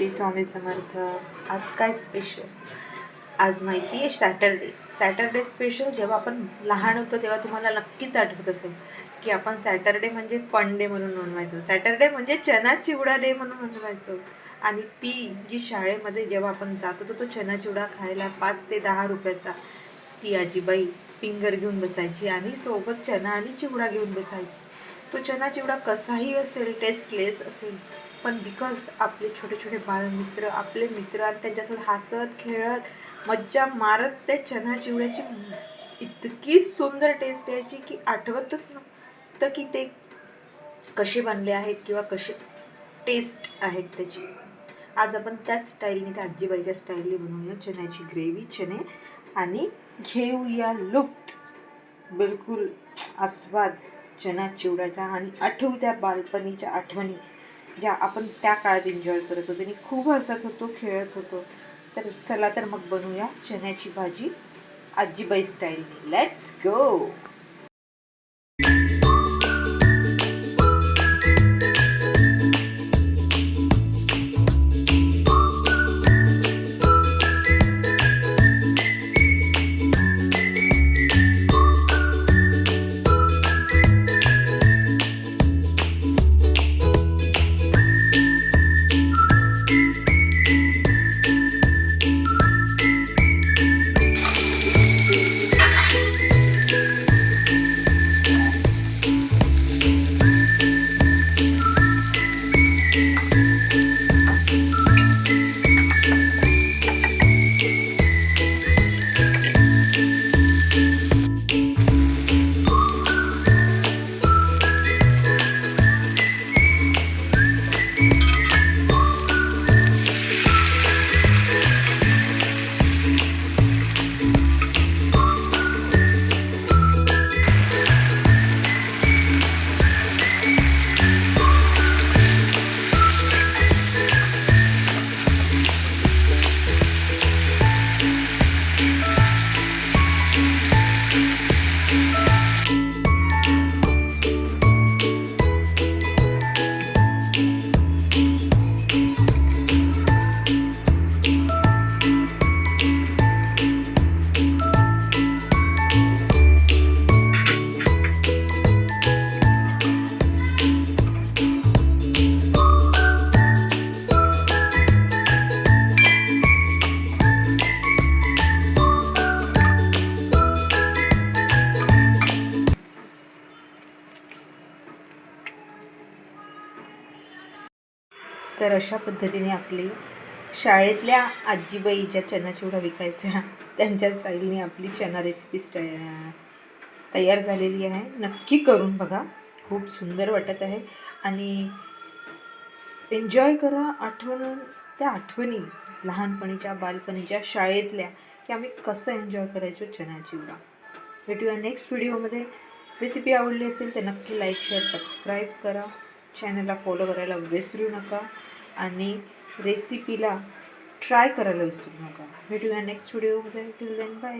श्री स्वामी समर्थ. आज काय स्पेशल? आज माहिती आहे सॅटरडे स्पेशल. जेव्हा आपण लहान होतो तेव्हा तुम्हाला नक्कीच आठवत असेल की आपण सॅटरडे म्हणजे फन डे म्हणून म्हणवायचो. सॅटरडे म्हणजे चना चिवडा डे म्हणून म्हणवायचो. आणि ती जी शाळेमध्ये जेव्हा आपण जात होतो तो चना चिवडा खायला 5 ते 10 रुपयाचा, ती आजीबाई फिंगर घेऊन बसायची आणि सोबत चना आणि चिवडा घेऊन बसायची. तो चना चिवडा कसाही असेल, टेस्टलेस असेल, पण बिकॉज आपले छोटे छोटे बालमित्र, आपले मित्र आणि त्यांच्यासोबत हसत खेळत मज्जा मारत ते चना चिवड्याची इतकी सुंदर टेस्ट यायची की आठवतच नव्हतं की ते कसे बनले आहेत किंवा कसे टेस्ट आहेत त्याची. आज आपण त्याच स्टाईलने, त्या आजीबाईच्या स्टाईलने बनवूया चण्याची ग्रेव्ही, चणे, आणि घेऊया लुफ्त, बिलकुल आस्वाद चना चिवड्याचा. आणि आठवू त्या बालपणीच्या आठवणी ज्या आपण त्या काळात एन्जॉय करत होतो आणि खूप हसत होतो, खेळत होतो. तर चला तर मग बनवूया चण्याची भाजी आजीबाई स्टाईलने. Let's go. तर अशा पद्धतीने आपली शाळेतल्या आजीबाई ज्या चना चिवडा विकायच्या त्यांच्या स्टाईलने आपली चना रेसिपी तयार झालेली आहे. नक्की करून बघा, खूप सुंदर वाटत आहे. आणि एन्जॉय करा त्या आठवणी लहानपणीच्या, बालपणीच्या, शाळेतल्या, की आम्ही कसं एन्जॉय करायचो चना चिवडा. भेटूया नेक्स्ट व्हिडिओमध्ये. रेसिपी आवडली असेल तर नक्की लाईक, शेअर, सबस्क्राईब करा. चॅनलला फॉलो करायला विसरू नका आणि रेसिपीला ट्राय करायला विसरू नका. भेटूया नेक्स्ट व्हिडिओमध्ये. Till then bye.